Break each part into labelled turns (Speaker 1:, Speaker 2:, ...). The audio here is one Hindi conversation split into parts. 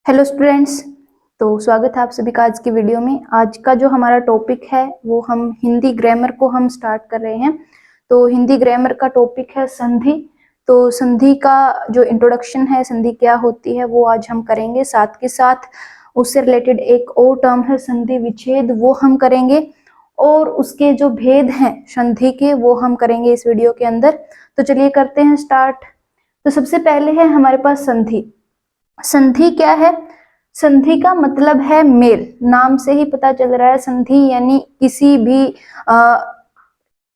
Speaker 1: Hello students. तो स्वागत है आप सभी का आज की वीडियो में। आज का जो हमारा टॉपिक है वो हम हिंदी ग्रामर को हम स्टार्ट कर रहे हैं। तो हिंदी ग्रामर का टॉपिक है संधि। तो संधि का जो इंट्रोडक्शन है, संधि क्या होती है, वो आज हम करेंगे। साथ के साथ उससे रिलेटेड एक और टर्म है संधि विच्छेद, वो हम करेंगे। और उसके जो भेद हैं संधि के, वो हम करेंगे इस वीडियो के अंदर। तो चलिए करते हैं स्टार्ट। तो सबसे पहले है हमारे पास संधि। संधि क्या है? संधि का मतलब है मेल। नाम से ही पता चल रहा है, संधि यानी किसी भी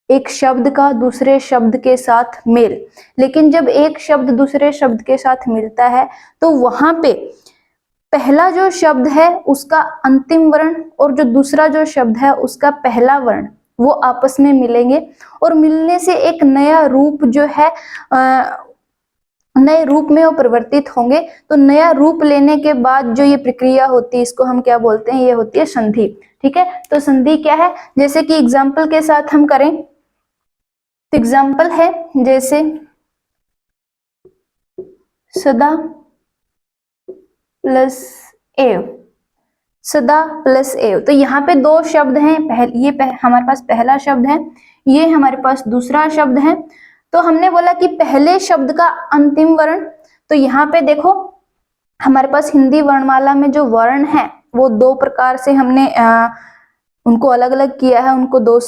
Speaker 1: एक शब्द का दूसरे शब्द के साथ मेल। लेकिन जब एक शब्द दूसरे शब्द के साथ मिलता है तो वहां पे पहला जो शब्द है उसका अंतिम वर्ण और जो दूसरा जो शब्द है उसका पहला वर्ण वो आपस में मिलेंगे और मिलने से एक नया रूप जो है नए रूप में वो परिवर्तित होंगे। तो नया रूप लेने के बाद जो ये प्रक्रिया होती है इसको हम क्या बोलते हैं? ये होती है संधि। ठीक है, तो संधि क्या है? जैसे कि एग्जाम्पल के साथ हम करें तो एग्जाम्पल है जैसे सदा प्लस एव। सदा प्लस एव, तो यहाँ पे दो शब्द हैं। हमारे पास पहला शब्द है, ये हमारे पास दूसरा शब्द है। तो हमने बोला कि पहले शब्द का अंतिम वर्ण, तो यहाँ पे देखो हमारे पास हिंदी वर्णमाला में जो वर्ण है वो दो प्रकार से हमने उनको अलग अलग किया है, उनको दो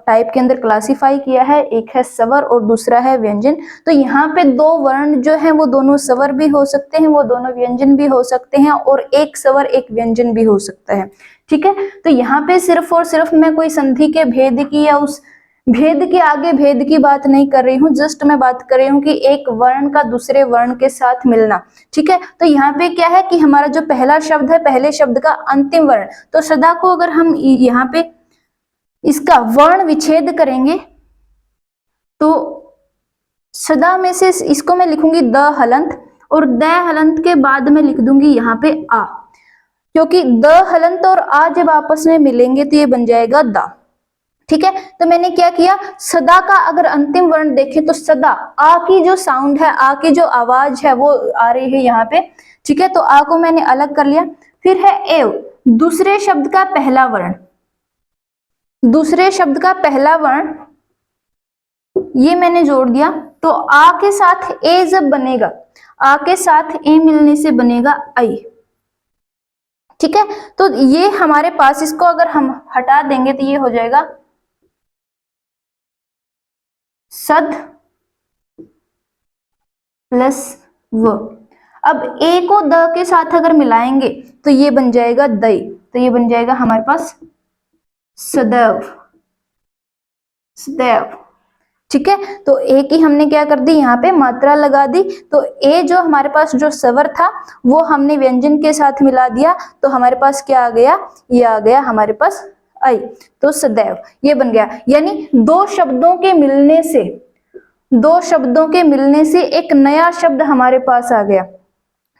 Speaker 1: टाइप के अंदर क्लासिफाई किया है। एक है स्वर और दूसरा है व्यंजन। तो यहाँ पे दो वर्ण जो है वो दोनों स्वर भी हो सकते हैं, वो दोनों व्यंजन भी हो सकते हैं, और एक स्वर एक व्यंजन भी हो सकता है। ठीक है, तो यहाँ पे सिर्फ और सिर्फ मैं कोई संधि के भेद की या उस भेद के आगे भेद की बात नहीं कर रही हूँ, जस्ट मैं बात कर रही हूँ कि एक वर्ण का दूसरे वर्ण के साथ मिलना। ठीक है, तो यहाँ पे क्या है कि हमारा जो पहला शब्द है, पहले शब्द का अंतिम वर्ण, तो सदा को अगर हम यहाँ पे इसका वर्ण विच्छेद करेंगे तो सदा में से इसको मैं लिखूंगी द हलंत, और द हलंत के बाद में लिख दूंगी यहाँ पे आ, क्योंकि द हलंत और आ जब आपस में मिलेंगे तो ये बन जाएगा दा। ठीक है, तो मैंने क्या किया, सदा का अगर अंतिम वर्ण देखें तो सदा, आ की जो साउंड है, आ की जो आवाज है वो आ रही है यहाँ पे। ठीक है, तो आ को मैंने अलग कर लिया। फिर है एव, दूसरे शब्द का पहला वर्ण, दूसरे शब्द का पहला वर्ण ये मैंने जोड़ दिया। तो आ के साथ ए जब बनेगा, आ के साथ ए मिलने से बनेगा आई। ठीक है, तो ये हमारे पास, इसको अगर हम हटा देंगे तो ये हो जाएगा सद प्लस व। अब ए को द के साथ अगर मिलाएंगे तो ये बन जाएगा दई, तो ये बन जाएगा हमारे पास सदैव, सदैव। ठीक है, तो ए की हमने क्या कर दी, यहाँ पे मात्रा लगा दी। तो ए जो हमारे पास जो स्वर था वो हमने व्यंजन के साथ मिला दिया, तो हमारे पास क्या आ गया, ये आ गया हमारे पास आई। तो सदैव ये बन गया। यानी दो शब्दों के मिलने से, दो शब्दों के मिलने से एक नया शब्द हमारे पास आ गया।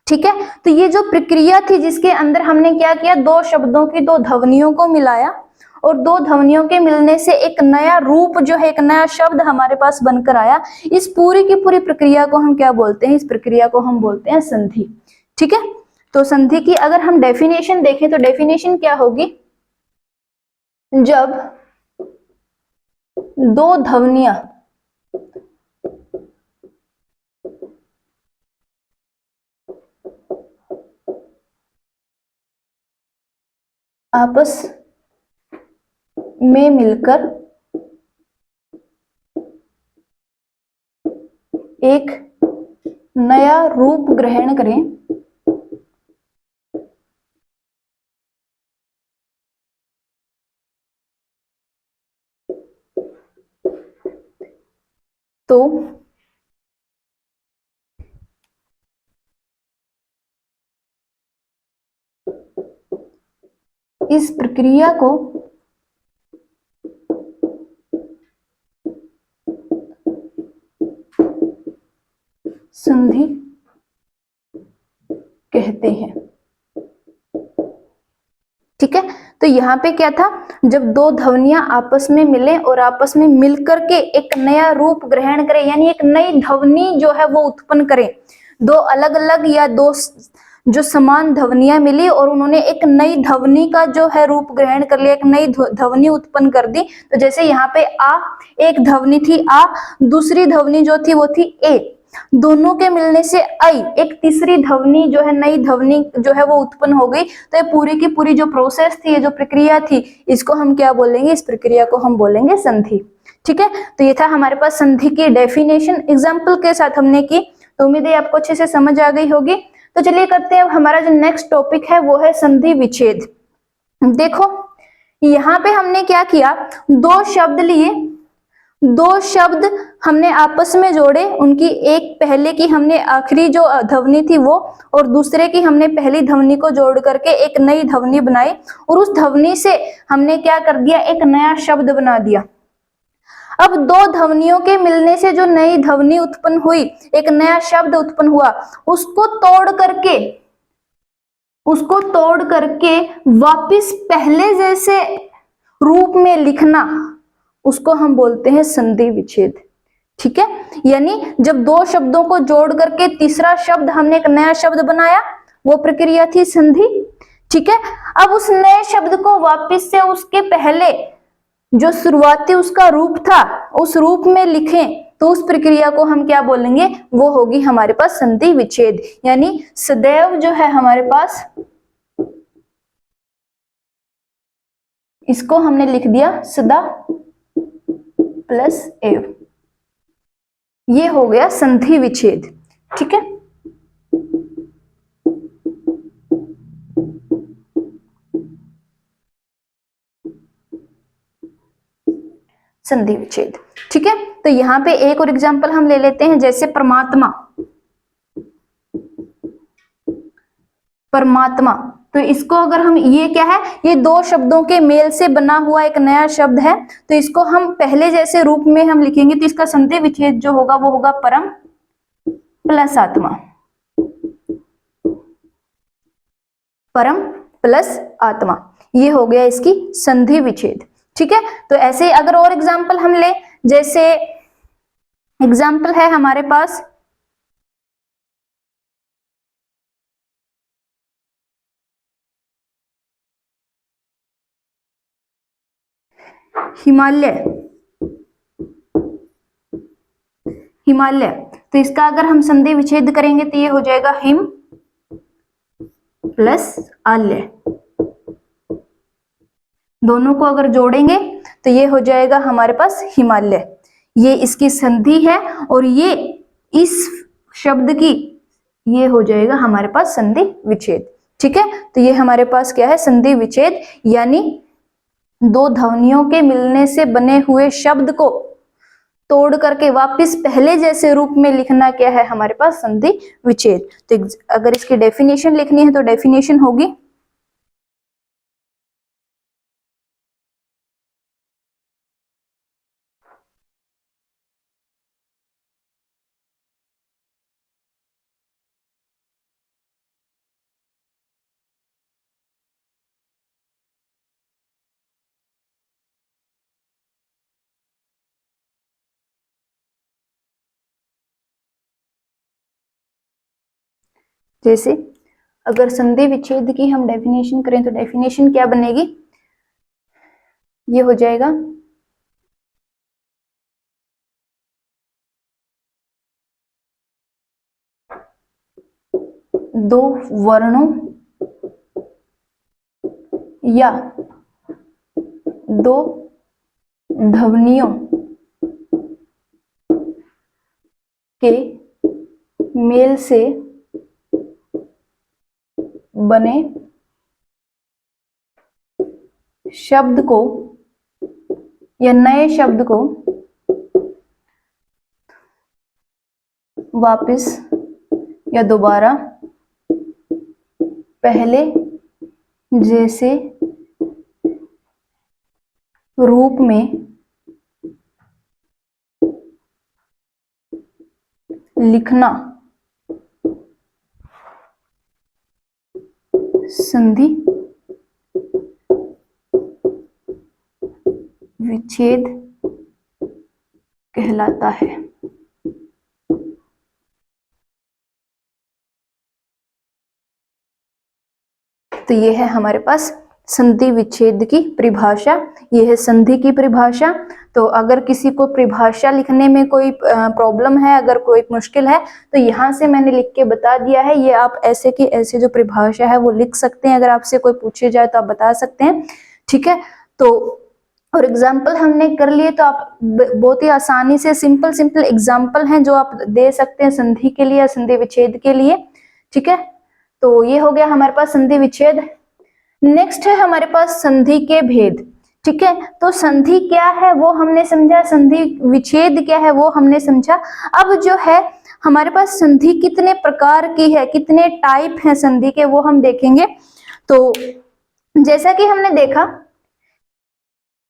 Speaker 1: ठीक है, तो ये जो प्रक्रिया थी जिसके अंदर हमने क्या किया, दो शब्दों की दो ध्वनियों को मिलाया और दो ध्वनियों के मिलने से एक नया रूप जो है, एक नया शब्द हमारे पास बनकर आया। इस पूरी की पूरी प्रक्रिया को हम क्या बोलते हैं? इस प्रक्रिया को हम बोलते हैं संधि। ठीक है, तो संधि की अगर हम डेफिनेशन देखें तो डेफिनेशन क्या होगी, जब दो ध्वनियां आपस में मिलकर एक नया रूप ग्रहण करें तो इस प्रक्रिया को संधि कहते हैं। ठीक है, तो यहाँ पे क्या था, जब दो ध्वनियां आपस में मिले और आपस में मिलकर के एक नया रूप ग्रहण करें, यानी एक नई ध्वनि जो है वो उत्पन्न करें। दो अलग अलग या दो जो समान ध्वनियां मिली और उन्होंने एक नई ध्वनि का जो है रूप ग्रहण कर लिया, एक नई ध्वनि उत्पन्न कर दी। तो जैसे यहाँ पे आ एक ध्वनि थी आ, दूसरी ध्वनि जो थी वो थी ए, दोनों के मिलने से आई, एक तीसरी ध्वनि जो है नई ध्वनि जो है वो उत्पन्न हो गई। तो ये पूरी की पूरी जो प्रोसेस थी, ये जो प्रक्रिया थी, इसको हम क्या बोलेंगे, इस प्रक्रिया को हम बोलेंगे संधि। ठीक है, तो ये था हमारे पास संधि की डेफिनेशन, एग्जाम्पल के साथ हमने की। तो उम्मीद है आपको अच्छे से समझ आ गई होगी। तो चलिए करते हैं, हमारा जो नेक्स्ट टॉपिक है वो है संधि विच्छेद। देखो यहाँ पे हमने क्या किया, दो शब्द लिए, दो शब्द हमने आपस में जोड़े, उनकी एक पहले की हमने आखिरी जो ध्वनि थी वो, और दूसरे की हमने पहली ध्वनि को जोड़ करके एक नई ध्वनि बनाई, और उस ध्वनि से हमने क्या कर दिया, एक नया शब्द बना दिया। अब दो ध्वनियों के मिलने से जो नई ध्वनि उत्पन्न हुई, एक नया शब्द उत्पन्न हुआ, उसको तोड़ करके वापिस पहले जैसे रूप में लिखना, उसको हम बोलते हैं संधि विच्छेद। ठीक है, यानी जब दो शब्दों को जोड़ करके तीसरा शब्द हमने एक नया शब्द बनाया, वो प्रक्रिया थी संधि। ठीक है, अब उस नए शब्द को वापिस से उसके पहले जो शुरुआती उसका रूप था उस रूप में लिखें, तो उस प्रक्रिया को हम क्या बोलेंगे, वो होगी हमारे पास संधि विच्छेद। यानी सदैव जो है हमारे पास, इसको हमने लिख दिया सदा प्लस एव, ये हो गया संधि विच्छेद। ठीक है, संधि विच्छेद। ठीक है, तो यहां पे एक और एग्जांपल हम ले लेते हैं, जैसे परमात्मा। परमात्मा, तो इसको अगर हम, ये क्या है, ये दो शब्दों के मेल से बना हुआ एक नया शब्द है, तो इसको हम पहले जैसे रूप में हम लिखेंगे, तो इसका संधि विच्छेद जो होगा वो होगा परम प्लस आत्मा। परम प्लस आत्मा, ये हो गया इसकी संधि विच्छेद। ठीक है, तो ऐसे ही अगर और एग्जाम्पल हम ले, जैसे एग्जाम्पल है हमारे पास हिमालय। हिमालय, तो इसका अगर हम संधि विच्छेद करेंगे तो ये हो जाएगा हिम प्लस आल्य। दोनों को अगर जोड़ेंगे तो ये हो जाएगा हमारे पास हिमालय, ये इसकी संधि है, और ये इस शब्द की, ये हो जाएगा हमारे पास संधि विच्छेद। ठीक है, तो ये हमारे पास क्या है, संधि विच्छेद, यानी दो ध्वनियों के मिलने से बने हुए शब्द को तोड़ करके वापस पहले जैसे रूप में लिखना क्या है हमारे पास, संधि विच्छेद। तो अगर इसकी डेफिनेशन लिखनी है तो डेफिनेशन होगी, जैसे अगर संधि विच्छेद की हम डेफिनेशन करें तो डेफिनेशन क्या बनेगी, ये हो जाएगा दो वर्णों या दो ध्वनियों के मेल से बने शब्द को या नए शब्द को वापस या दोबारा पहले जैसे रूप में लिखना संधि विच्छेद कहलाता है। तो ये है हमारे पास संधि विच्छेद की परिभाषा, ये है संधि की परिभाषा। तो अगर किसी को परिभाषा लिखने में कोई प्रॉब्लम है, अगर कोई मुश्किल है, तो यहाँ से मैंने लिख के बता दिया है। ये आप ऐसे की ऐसे जो परिभाषा है वो लिख सकते हैं, अगर आपसे कोई पूछे जाए तो आप बता सकते हैं, ठीक है। तो और एग्जाम्पल हमने कर लिए, तो आप बहुत ही आसानी से सिंपल एग्जाम्पल हैं जो आप दे सकते हैं संधि के लिए, संधि विच्छेद के लिए, ठीक है। तो ये हो गया हमारे पास संधि विच्छेद। नेक्स्ट है हमारे पास संधि के भेद, ठीक है। तो संधि क्या है वो हमने समझा, संधि विच्छेद क्या है वो हमने समझा। अब जो है हमारे पास संधि कितने प्रकार की है, कितने टाइप हैं संधि के, वो हम देखेंगे। तो जैसा कि हमने देखा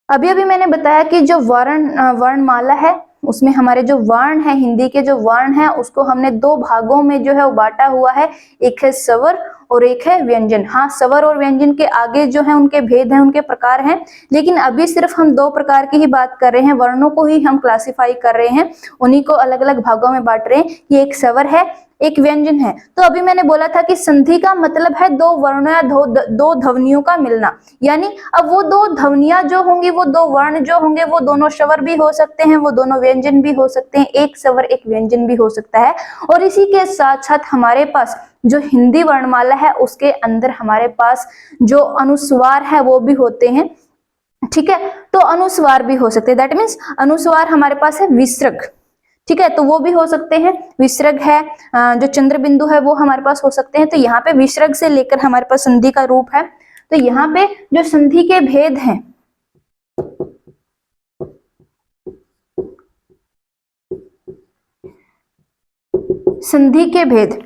Speaker 1: अभी अभी मैंने बताया कि जो वर्णमाला है उसमें हमारे जो वर्ण है, हिंदी के जो वर्ण है उसको हमने दो भागों में जो है वो बांटा हुआ है, एक है स्वर और एक है व्यंजन। हाँ, स्वर और व्यंजन के आगे जो है उनके भेद हैं, उनके प्रकार हैं, लेकिन अभी सिर्फ हम दो प्रकार की ही बात कर रहे हैं, वर्णों को ही हम क्लासिफाई कर रहे हैं, उन्हीं को अलग अलग भागों में बांट रहे हैं। ये एक स्वर है, एक व्यंजन है। तो अभी मैंने बोला था कि संधि का मतलब है दो वर्णों या दो ध्वनियों का मिलना, यानी अब वो दो ध्वनियां जो होंगी, वो दो वर्ण जो होंगे, वो दोनों स्वर भी हो सकते हैं, वो दोनों व्यंजन भी हो सकते हैं, एक स्वर एक व्यंजन भी हो सकता है। और इसी के साथ साथ हमारे पास जो हिंदी वर्णमाला है उसके अंदर हमारे पास जो अनुस्वार है वो भी होते हैं, ठीक है। तो अनुस्वार भी हो सकते हैं, दैट मीन्स अनुस्वार हमारे पास है विसर्ग, ठीक है, तो वो भी हो सकते हैं। विसर्ग है, जो चंद्र बिंदु है वो हमारे पास हो सकते हैं। तो यहाँ पे विसर्ग से लेकर हमारे पास संधि का रूप है। तो यहाँ पे जो संधि के भेद हैं, संधि के भेद,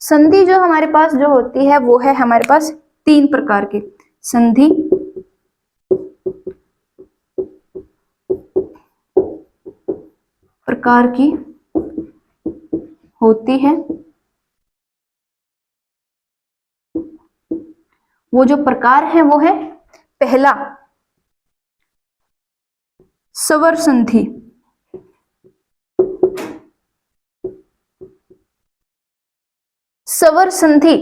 Speaker 1: संधि जो हमारे पास जो होती है वो है हमारे पास तीन प्रकार की संधि प्रकार की होती है। वो जो प्रकार है वो है, पहला स्वर संधि, स्वर संधि।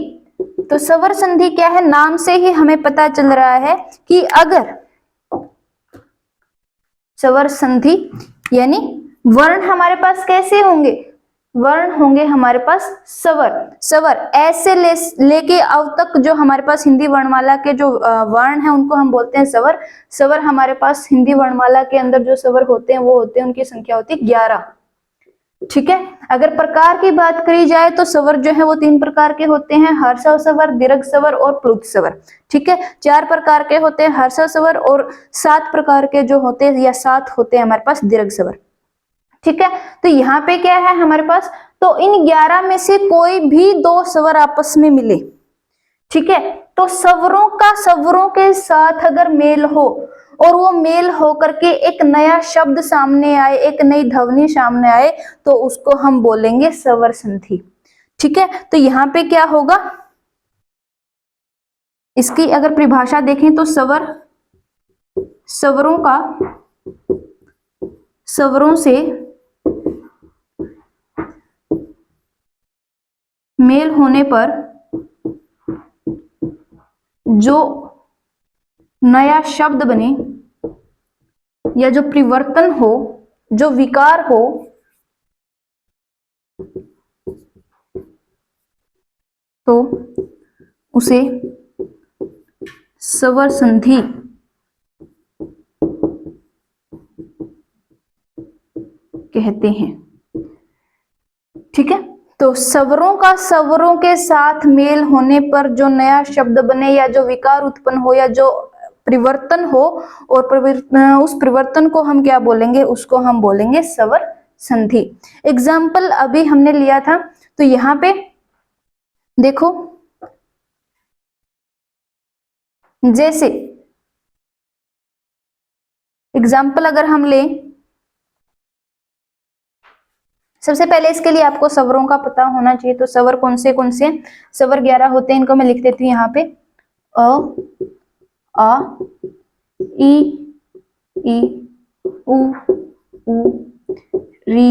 Speaker 1: तो स्वर संधि क्या है, नाम से ही हमें पता चल रहा है कि अगर स्वर संधि यानी वर्ण हमारे पास कैसे होंगे, वर्ण होंगे हमारे पास स्वर, स्वर ऐसे लेके अब तक जो हमारे पास हिंदी वर्णमाला के जो वर्ण है उनको हम बोलते हैं स्वर। स्वर हमारे पास हिंदी वर्णमाला के अंदर जो स्वर होते हैं वो होते हैं, उनकी संख्या होती है 11, ठीक है। अगर प्रकार की बात करी जाए तो स्वर जो है वो तीन प्रकार के होते हैं, हर्षव स्वर, दीर्घ स्वर और प्लुत स्वर, ठीक है। चार प्रकार के होते हैं हर्षव स्वर, और 7 प्रकार के जो होते हैं या 7 होते हैं हमारे पास दीर्घ स्वर, ठीक है। तो यहाँ पे क्या है हमारे पास, तो इन 11 में से कोई भी दो स्वर आपस में मिले, ठीक है, तो स्वरों का स्वरों के साथ अगर मेल हो और वो मेल होकर के एक नया शब्द सामने आए, एक नई ध्वनि सामने आए, तो उसको हम बोलेंगे स्वर संधि, ठीक है। तो यहाँ पे क्या होगा, इसकी अगर परिभाषा देखें तो स्वर, स्वरों का स्वरों से मेल होने पर जो नया शब्द बने या जो परिवर्तन हो, जो विकार हो, तो उसे स्वर संधि कहते हैं, ठीक है। तो स्वरों का स्वरों के साथ मेल होने पर जो नया शब्द बने या जो विकार उत्पन्न हो या जो परिवर्तन हो, और उस परिवर्तन को हम क्या बोलेंगे, उसको हम बोलेंगे स्वर संधि। एग्जाम्पल अभी हमने लिया था, तो यहाँ पे देखो, जैसे एग्जाम्पल अगर हम लें, सबसे पहले इसके लिए आपको स्वरों का पता होना चाहिए। तो स्वर कौन से स्वर 11 होते हैं, इनको मैं लिख देती हूँ यहाँ पे, अ, आ, ई, उ, री,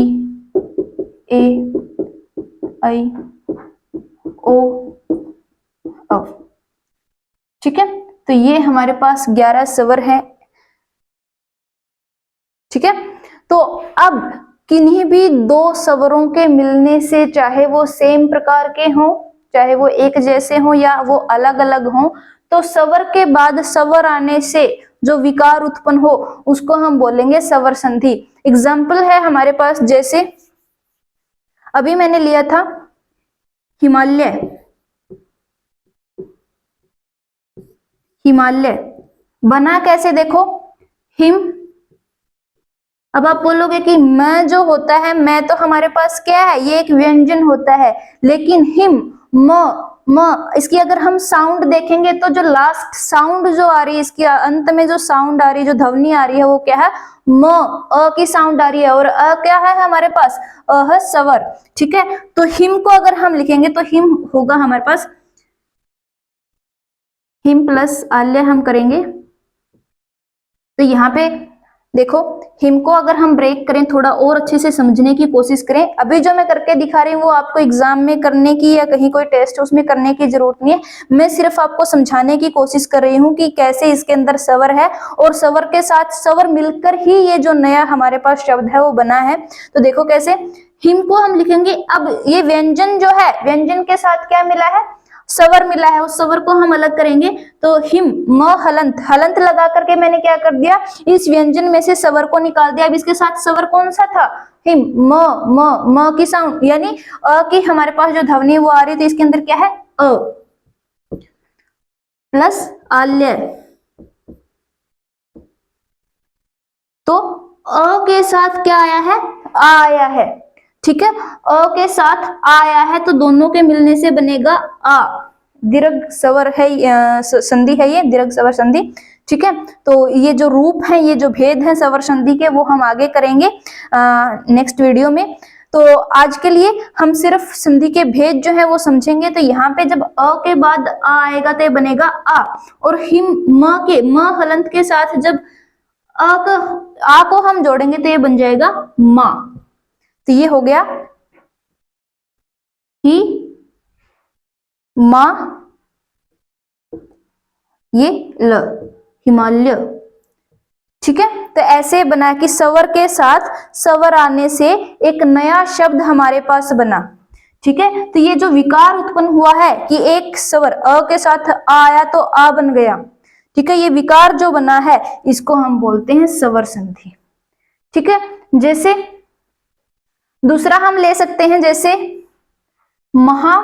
Speaker 1: ए, ऐ, ओ, औ, तो ये हमारे पास 11 स्वर है। ठीक है, तो अब किन्हीं भी दो स्वरों के मिलने से, चाहे वो सेम प्रकार के हों, चाहे वो एक जैसे हों या वो अलग अलग हों, तो स्वर के बाद स्वर आने से जो विकार उत्पन्न हो उसको हम बोलेंगे स्वर संधि। एग्जाम्पल है हमारे पास, जैसे अभी मैंने लिया था हिमालय, हिमालय बना कैसे, देखो हिम। अब आप बोलोगे कि मैं जो होता है, मैं तो हमारे पास क्या है, ये एक व्यंजन होता है, लेकिन हिम म इसकी अगर हम साउंड देखेंगे तो जो लास्ट साउंड जो आ रही है, इसके अंत में जो साउंड आ रही है, जो ध्वनि आ रही है, वो क्या है, म अ की साउंड आ रही है, और अ क्या है हमारे पास, अह स्वर। ठीक है, तो हिम को अगर हम लिखेंगे तो हिम होगा हमारे पास, हिम प्लस आल्य हम करेंगे, तो यहाँ पे देखो हिम को अगर हम ब्रेक करें, थोड़ा और अच्छे से समझने की कोशिश करें। अभी जो मैं करके दिखा रही हूँ वो आपको एग्जाम में करने की या कहीं कोई टेस्ट उसमें करने की जरूरत नहीं है, मैं सिर्फ आपको समझाने की कोशिश कर रही हूँ कि कैसे इसके अंदर स्वर है और स्वर के साथ स्वर मिलकर ही ये जो नया हमारे पास शब्द है वो बना है। तो देखो कैसे, हिम को हम लिखेंगे, अब ये व्यंजन जो है, व्यंजन के साथ क्या मिला है, स्वर मिला है, उस स्वर को हम अलग करेंगे, तो हिम म हलंत, हलंत लगा करके मैंने क्या कर दिया, इस व्यंजन में से स्वर को निकाल दिया। अब इसके साथ स्वर कौन सा था, हिम, म की साउंड, यानी अ की हमारे पास जो ध्वनि वो आ रही, तो इसके अंदर क्या है, अ प्लस आल्य, तो अ के साथ क्या आया है, आ आया है। ठीक है, अ के साथ आ आया है, तो दोनों के मिलने से बनेगा आ, दीर्घ स्वर है, संधि है ये, दीर्घ स्वर संधि। ठीक है, तो ये जो रूप है, ये जो भेद है स्वर संधि के, वो हम आगे करेंगे नेक्स्ट वीडियो में। तो आज के लिए हम सिर्फ संधि के भेद जो है वो समझेंगे। तो यहाँ पे जब अ के बाद आ आएगा तो ये बनेगा आ, और हिम म के, म हलंत के साथ जब आ को हम जोड़ेंगे तो ये बन जाएगा मां। तो ये हो गया ही मां, ये ल, हिमालय। ठीक है, तो ऐसे बना कि स्वर के साथ स्वर आने से एक नया शब्द हमारे पास बना। ठीक है, तो ये जो विकार उत्पन्न हुआ है कि एक स्वर अ के साथ आ आया तो आ बन गया। ठीक है, ये विकार जो बना है इसको हम बोलते हैं स्वर संधि। ठीक है, जैसे दूसरा हम ले सकते हैं, जैसे महा,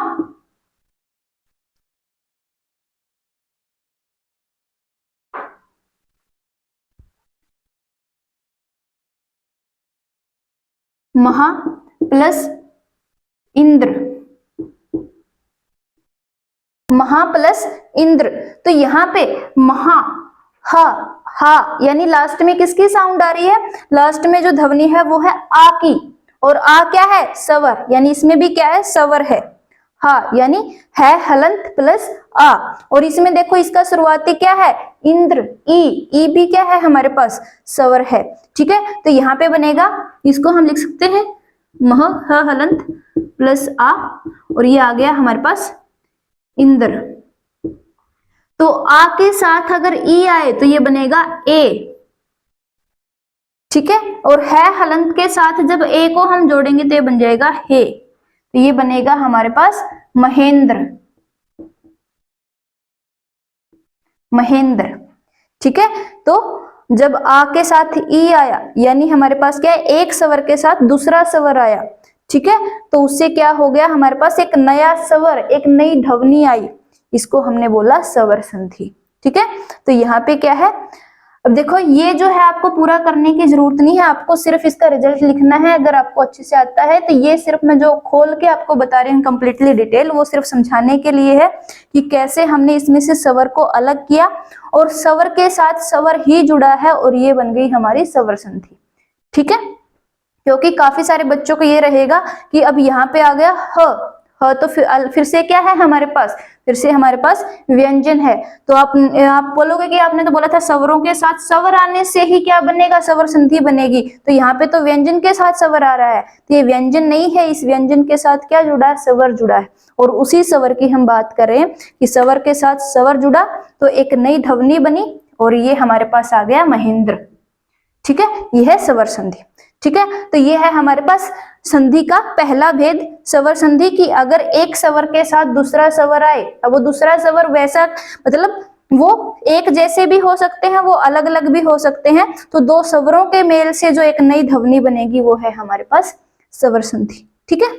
Speaker 1: महा प्लस इंद्र, महा प्लस इंद्र। तो यहाँ पे महा, हा यानी लास्ट में किसकी साउंड आ रही है, लास्ट में जो ध्वनि है वो है आ की, और आ क्या है, स्वर, यानी इसमें भी क्या है, स्वर है। हा यानी है हलंत प्लस आ, और इसमें देखो इसका शुरुआती क्या है, इंद्र, ई भी क्या है हमारे पास, स्वर है। ठीक है, तो यहाँ पे बनेगा, इसको हम लिख सकते हैं मह हलंत प्लस आ, और ये आ गया हमारे पास इंद्र। तो आ के साथ अगर ई आए तो ये बनेगा ए। ठीक है, और है हलंत के साथ जब ए को हम जोड़ेंगे तो ये बन जाएगा हे, तो ये बनेगा हमारे पास महेंद्र, महेंद्र। ठीक है, तो जब आ के साथ ई आया, यानी हमारे पास क्या है, एक स्वर के साथ दूसरा स्वर आया। ठीक है, तो उससे क्या हो गया, हमारे पास एक नया स्वर, एक नई ध्वनि आई, इसको हमने बोला स्वर संधि। ठीक है, तो यहाँ पे क्या है, अब देखो ये जो है आपको पूरा करने की जरूरत नहीं है, आपको सिर्फ इसका रिजल्ट लिखना है। अगर आपको अच्छे से आता है तो ये सिर्फ मैं जो खोल के आपको बता रही हूँ कंप्लीटली डिटेल, वो सिर्फ समझाने के लिए है कि कैसे हमने इसमें से स्वर को अलग किया और स्वर के साथ स्वर ही जुड़ा है, और ये बन गई हमारी स्वर संधि। ठीक है, क्योंकि काफी सारे बच्चों को ये रहेगा कि अब यहाँ पे आ गया ह, तो फिर से क्या है हमारे पास, फिर से हमारे पास व्यंजन है। तो आप बोलोगे कि आपने तो बोला था स्वरों के साथ स्वर आने से ही क्या बनेगा, स्वर संधि बनेगी, तो यहाँ पे तो व्यंजन के साथ स्वर आ रहा है, तो ये व्यंजन नहीं है, इस व्यंजन के साथ क्या जुड़ा है, स्वर जुड़ा है। और उसी स्वर की हम बात करें कि स्वर के साथ स्वर जुड़ा तो एक नई ध्वनि बनी और ये हमारे पास आ गया महेंद्र। ठीक है, यह है स्वर संधि। ठीक है, तो ये है हमारे पास संधि का पहला भेद, स्वर संधि की अगर एक स्वर के साथ दूसरा स्वर आए, अब वो दूसरा स्वर वैसा मतलब वो एक जैसे भी हो सकते हैं, वो अलग अलग भी हो सकते हैं, तो दो स्वरों के मेल से जो एक नई ध्वनि बनेगी वो है हमारे पास स्वर संधि। ठीक है,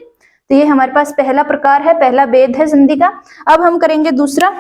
Speaker 1: तो ये हमारे पास पहला प्रकार है, पहला भेद है संधि का। अब हम करेंगे दूसरा।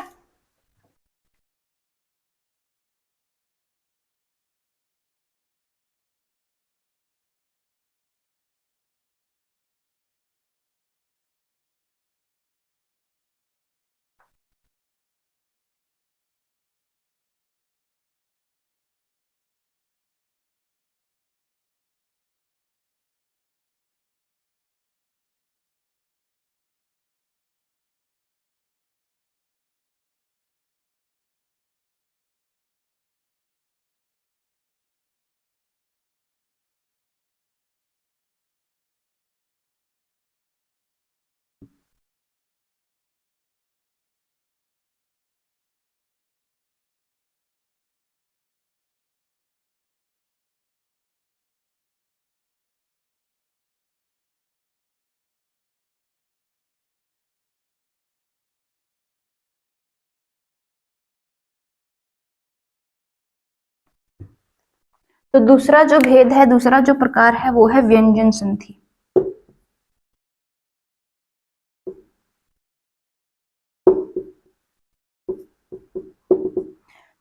Speaker 1: तो दूसरा जो भेद है, दूसरा जो प्रकार है वो है व्यंजन संधि।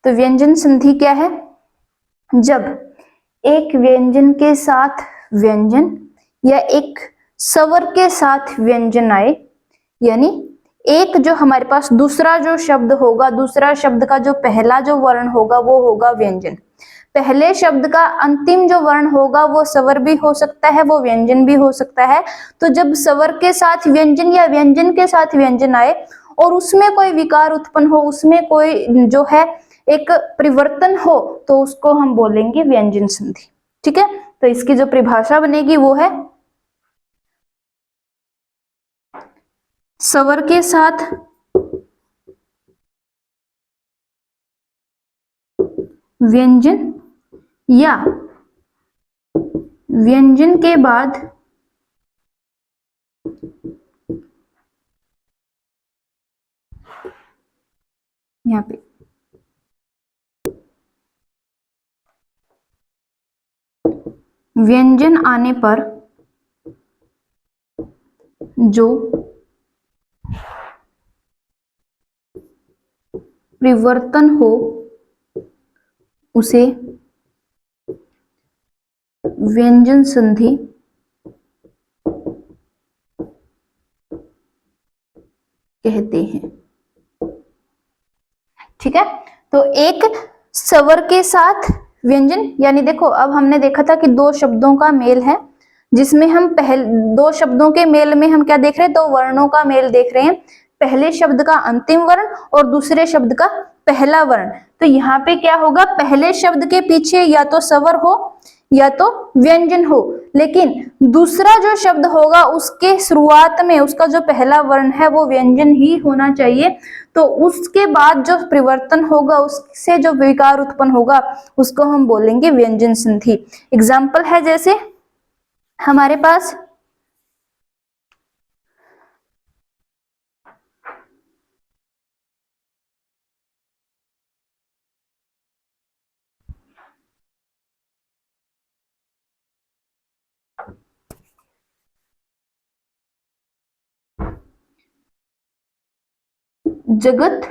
Speaker 1: तो व्यंजन संधि क्या है, जब एक व्यंजन के साथ व्यंजन या एक स्वर के साथ व्यंजन आए, यानी एक जो हमारे पास दूसरा जो शब्द होगा, दूसरा शब्द का जो पहला जो वर्ण होगा वो होगा व्यंजन, पहले शब्द का अंतिम जो वर्ण होगा वो स्वर भी हो सकता है, वो व्यंजन भी हो सकता है। तो जब स्वर के साथ व्यंजन या व्यंजन के साथ व्यंजन आए और उसमें कोई विकार उत्पन्न हो, उसमें कोई जो है एक परिवर्तन हो, तो उसको हम बोलेंगे व्यंजन संधि। ठीक है, तो इसकी जो परिभाषा बनेगी वो है स्वर के साथ व्यंजन या व्यंजन के बाद यहाँ पे व्यंजन आने पर जो परिवर्तन हो उसे व्यंजन संधि कहते हैं। ठीक है, तो एक स्वर के साथ व्यंजन, यानी देखो अब हमने देखा था कि दो शब्दों का मेल है, जिसमें हम दो शब्दों के मेल में हम क्या देख रहे हैं, दो वर्णों का मेल देख रहे हैं, पहले शब्द का अंतिम वर्ण और दूसरे शब्द का पहला वर्ण। तो यहाँ पे क्या होगा, पहले शब्द के पीछे या तो स्वर हो या तो व्यंजन हो, लेकिन दूसरा जो शब्द होगा उसके शुरुआत में उसका जो पहला वर्ण है वो व्यंजन ही होना चाहिए। तो उसके बाद जो परिवर्तन होगा, उससे जो विकार उत्पन्न होगा, उसको हम बोलेंगे व्यंजन संधि। एग्जाम्पल है जैसे हमारे पास जगत।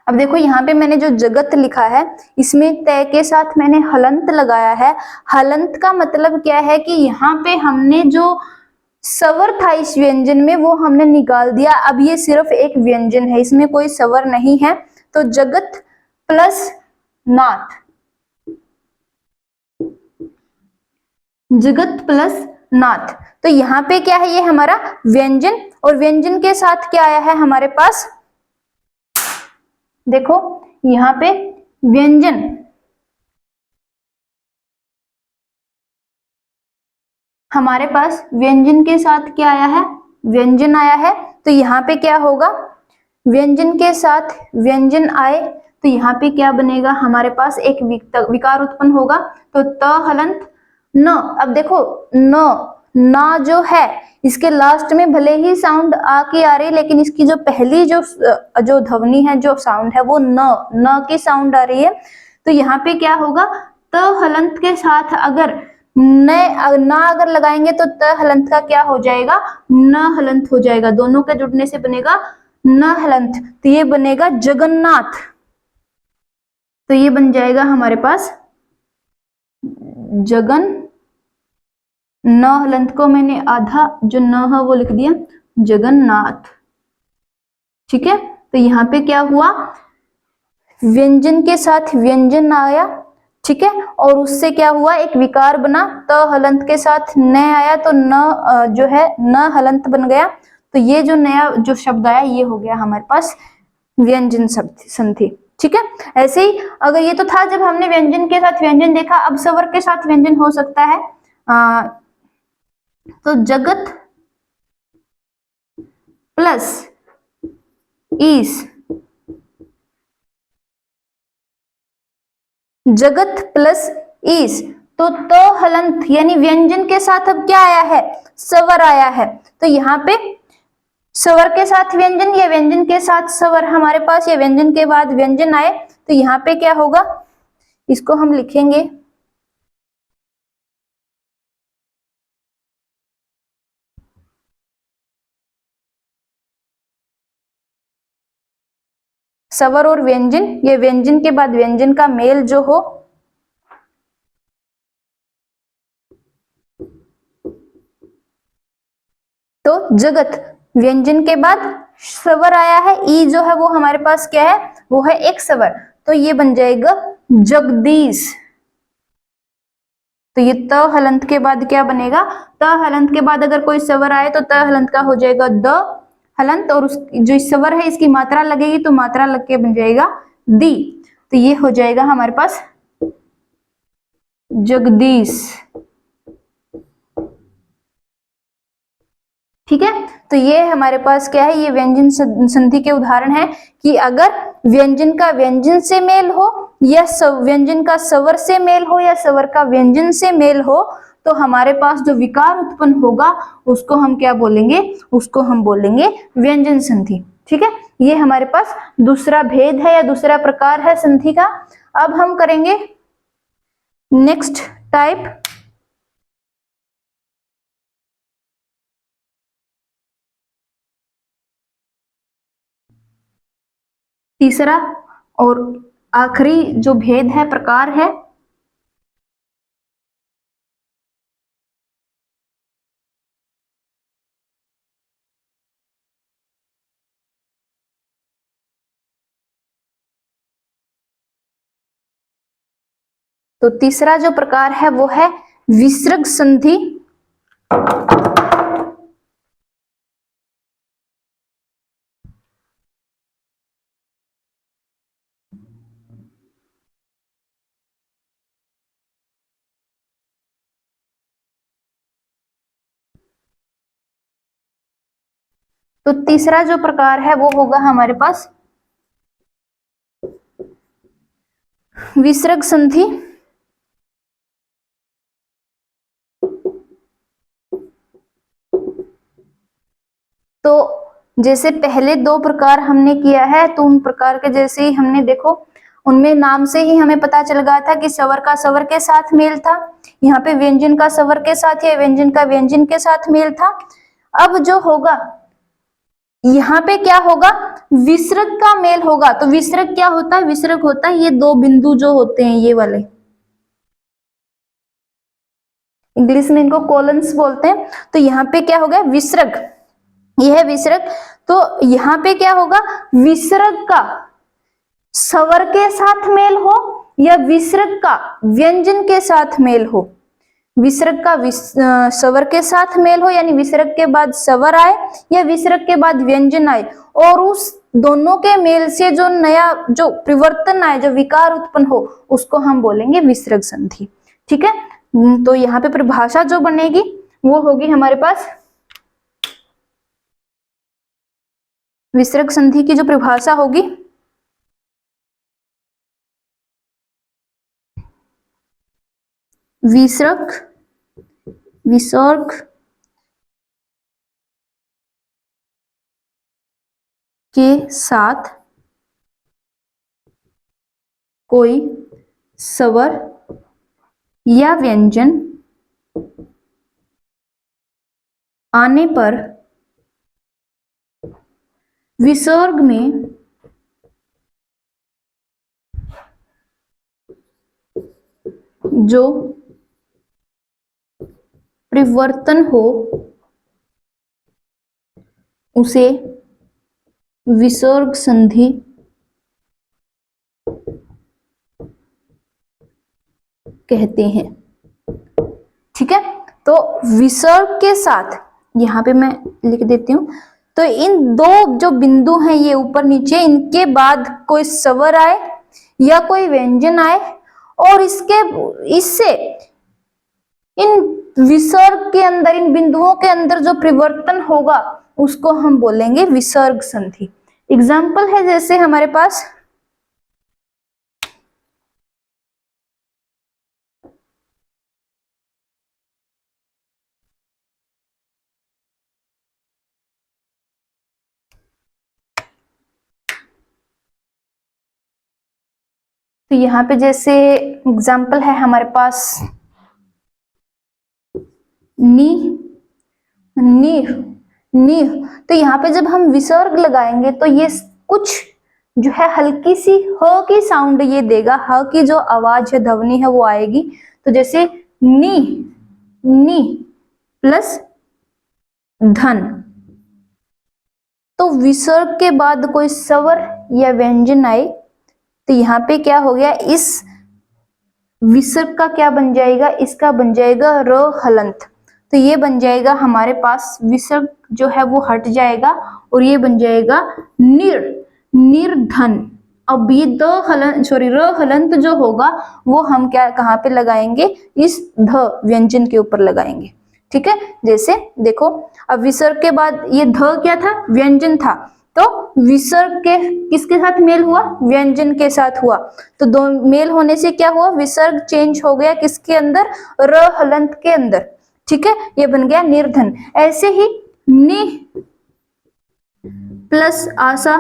Speaker 1: अब देखो यहाँ पे मैंने जो जगत लिखा है, इसमें तय के साथ मैंने हलंत लगाया है। हलंत का मतलब क्या है कि यहाँ पे हमने जो स्वर था इस व्यंजन में वो हमने निकाल दिया, अब ये सिर्फ एक व्यंजन है, इसमें कोई स्वर नहीं है। तो जगत प्लस नाथ, जगत प्लस नाथ। तो यहाँ पे क्या है, ये हमारा व्यंजन, और व्यंजन के साथ क्या आया है हमारे पास, देखो यहाँ पे व्यंजन, हमारे पास व्यंजन के साथ क्या आया है, व्यंजन आया है। तो यहाँ पे क्या होगा, व्यंजन के साथ व्यंजन आए तो यहाँ पे क्या बनेगा, हमारे पास एक विकार उत्पन्न होगा। तो त हलंत न। अब देखो न, ना जो है इसके लास्ट में भले ही साउंड आ की आ रही, लेकिन इसकी जो पहली जो ध्वनि है, जो साउंड है, वो न की साउंड आ रही है। तो यहाँ पे क्या होगा, त हलंत के साथ अगर ना अगर लगाएंगे तो त हलंत का क्या हो जाएगा, न हलंत हो जाएगा। दोनों के जुड़ने से बनेगा न हलंत, तो ये बनेगा जगन्नाथ। तो ये बन जाएगा हमारे पास जगन, न हलंत को मैंने आधा जो न है वो लिख दिया, जगन्नाथ। ठीक है, तो यहाँ पे क्या हुआ, व्यंजन के साथ व्यंजन आया, ठीक है, और उससे क्या हुआ, एक विकार बना, त हलंत के साथ न आया तो न जो है न हलंत बन गया। तो ये जो नया जो शब्द आया ये हो गया हमारे पास व्यंजन संधि। ठीक है, ऐसे ही अगर ये तो था जब हमने व्यंजन के साथ व्यंजन देखा, अब स्वर के साथ व्यंजन हो सकता है। तो जगत प्लस ईस, जगत प्लस ईस, तो हलंत यानी व्यंजन के साथ अब क्या आया है, स्वर आया है। तो यहाँ पे स्वर के साथ व्यंजन या व्यंजन के साथ स्वर हमारे पास, या व्यंजन के बाद व्यंजन आए, तो यहाँ पे क्या होगा, इसको हम लिखेंगे स्वर और व्यंजन, ये व्यंजन के बाद व्यंजन का मेल जो हो, तो जगत, व्यंजन के बाद स्वर आया है, ई जो है वो हमारे पास क्या है, वो है एक स्वर, तो ये बन जाएगा जगदीश। तो ये त हलंत के बाद क्या बनेगा, त हलंत के बाद अगर कोई स्वर आए तो त हलंत का हो जाएगा द हलंत, और उस जो स्वर है इसकी मात्रा लगेगी तो मात्रा लग के बन जाएगा दी। तो ये हो जाएगा हमारे पास जगदीश। ठीक है, तो ये हमारे पास क्या है, ये व्यंजन संधि के उदाहरण है कि अगर व्यंजन का व्यंजन से मेल हो, या व्यंजन का स्वर से मेल हो, या स्वर का व्यंजन से मेल हो, तो हमारे पास जो विकार उत्पन्न होगा उसको हम क्या बोलेंगे, उसको हम बोलेंगे व्यंजन संधि। ठीक है, ये हमारे पास दूसरा भेद है या दूसरा प्रकार है संधि का। अब हम करेंगे नेक्स्ट टाइप, तीसरा और आखिरी जो भेद है, प्रकार है, तो तीसरा जो प्रकार है वो है विसर्ग संधि। तो तीसरा जो प्रकार है वो होगा हमारे पास विसर्ग संधि। तो जैसे पहले दो प्रकार हमने किया है, तो उन प्रकार के जैसे ही हमने देखो, उनमें नाम से ही हमें पता चल गया था कि स्वर का स्वर के साथ मेल था, यहाँ पे व्यंजन का स्वर के साथ या व्यंजन का व्यंजन के साथ मेल था। अब जो होगा यहाँ पे क्या होगा, विसर्ग का मेल होगा। तो विसर्ग क्या होता है, विसर्ग होता है ये दो बिंदु जो होते हैं ये वाले, इंग्लिश में इनको कोलन्स बोलते हैं। तो यहाँ पे क्या हो गया, विसर्ग, यह है विसर्ग। तो यहाँ पे क्या होगा, विसर्ग का स्वर के साथ मेल हो या विसर्ग का व्यंजन के साथ मेल हो, विसर्ग का स्वर के साथ मेल हो, यानी विसर्ग के बाद स्वर आए या विसर्ग के बाद व्यंजन आए, और उस दोनों के मेल से जो नया जो परिवर्तन आए, जो विकार उत्पन्न हो, उसको हम बोलेंगे विसर्ग संधि। ठीक है, तो यहाँ पे परिभाषा जो बनेगी वो होगी हमारे पास, विसर्ग संधि की जो परिभाषा होगी, विसर्ग के साथ कोई स्वर या व्यंजन आने पर विसर्ग में जो परिवर्तन हो उसे विसर्ग संधि कहते हैं। ठीक है, तो विसर्ग के साथ यहां पे मैं लिख देती हूं, तो इन दो जो बिंदु हैं ये ऊपर नीचे, इनके बाद कोई स्वर आए या कोई व्यंजन आए और इससे इन विसर्ग के अंदर, इन बिंदुओं के अंदर जो परिवर्तन होगा उसको हम बोलेंगे विसर्ग संधि। एग्जाम्पल है जैसे हमारे पास तो यहाँ पे जैसे एग्जाम्पल है हमारे पास नी, नी, नी। तो यहाँ पे जब हम विसर्ग लगाएंगे तो ये कुछ जो है हल्की सी ह की साउंड ये देगा, ह की जो आवाज है, ध्वनि है, वो आएगी। तो जैसे नी, नी प्लस धन, तो विसर्ग के बाद कोई स्वर या व्यंजन आए तो यहाँ पे क्या हो गया, इस विसर्ग का क्या बन जाएगा, इसका बन जाएगा र हलंत। तो ये बन जाएगा हमारे पास, विसर्ग जो है वो हट जाएगा और ये बन जाएगा निर्धन। अब ये र हलंत जो होगा वो हम क्या कहाँ पे लगाएंगे, इस ध व्यंजन के ऊपर लगाएंगे। ठीक है, जैसे देखो अब विसर्ग के बाद ये ध क्या था, व्यंजन था, तो विसर्ग के किसके साथ मेल हुआ, व्यंजन के साथ हुआ। तो दो मेल होने से क्या हुआ, विसर्ग चेंज हो गया किसके अंदर, र हलंत के अंदर। ठीक है, ये बन गया निर्धन। ऐसे ही नि प्लस आशा,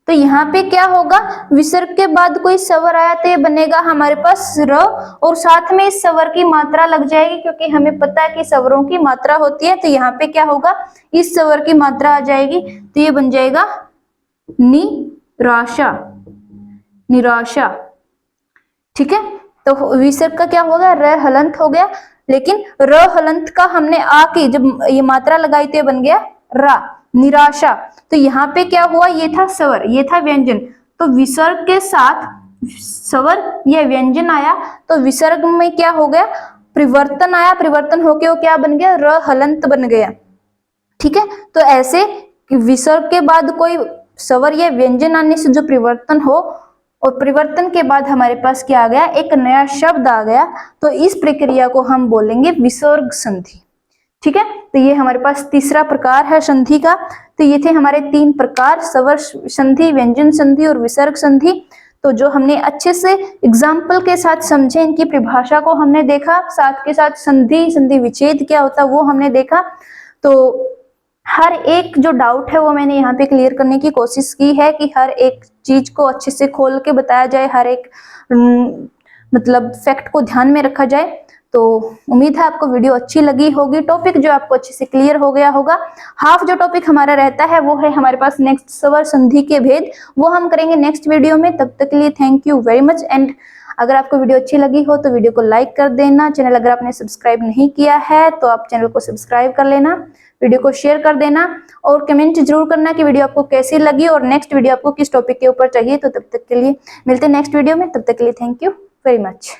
Speaker 1: तो यहाँ पे क्या होगा, विसर्ग के बाद कोई स्वर आया तो ये बनेगा हमारे पास र, और साथ में इस स्वर की मात्रा लग जाएगी, क्योंकि हमें पता है कि स्वरों की मात्रा होती है। तो यहाँ पे क्या होगा, इस स्वर की मात्रा आ जाएगी, तो ये बन जाएगा निराशा, निराशा। ठीक है, तो विसर्ग का क्या होगा, र हलंत हो गया, लेकिन र हलंत का हमने आ की जब ये मात्रा लगाई तो ये बन गया रा, निराशा। तो यहाँ पे क्या हुआ, ये था स्वर, ये था व्यंजन, तो विसर्ग के साथ स्वर या व्यंजन आया तो विसर्ग में क्या हो गया, परिवर्तन आया, परिवर्तन होके वो क्या बन गया, र हलंत बन गया। ठीक है, तो ऐसे विसर्ग के बाद कोई स्वर या व्यंजन आने से जो परिवर्तन हो, और परिवर्तन के बाद हमारे पास क्या आ गया, एक नया शब्द आ गया, तो इस प्रक्रिया को हम बोलेंगे विसर्ग संधि। ठीक है, तो ये हमारे पास तीसरा प्रकार है संधि का। तो ये थे हमारे 3 प्रकार, स्वर संधि, व्यंजन संधि और विसर्ग संधि। तो जो हमने अच्छे से एग्जाम्पल के साथ समझे, इनकी परिभाषा को हमने देखा, साथ के साथ संधि, संधि विच्छेद क्या होता है वो हमने देखा। तो हर एक जो डाउट है वो मैंने यहाँ पे क्लियर करने की कोशिश की है, कि हर एक चीज को अच्छे से खोल के बताया जाए, हर एक मतलब फैक्ट को ध्यान में रखा जाए। तो उम्मीद है आपको वीडियो अच्छी लगी होगी, टॉपिक जो आपको अच्छे से क्लियर हो गया होगा। हाफ जो टॉपिक हमारा रहता है वो है हमारे पास नेक्स्ट स्वर संधि के भेद, वो हम करेंगे नेक्स्ट वीडियो में। तब तक के लिए thank you very much. And अगर आपको वीडियो अच्छी लगी हो तो वीडियो को लाइक कर देना। चैनल अगर आपने सब्सक्राइब नहीं किया है तो आप चैनल को सब्सक्राइब कर लेना, वीडियो को शेयर कर देना और कमेंट जरूर करना कि वीडियो आपको कैसी लगी और नेक्स्ट वीडियो आपको किस टॉपिक के ऊपर चाहिए। तो तब तक के लिए मिलते हैं नेक्स्ट वीडियो में, तब तक के लिए थैंक यू वेरी मच।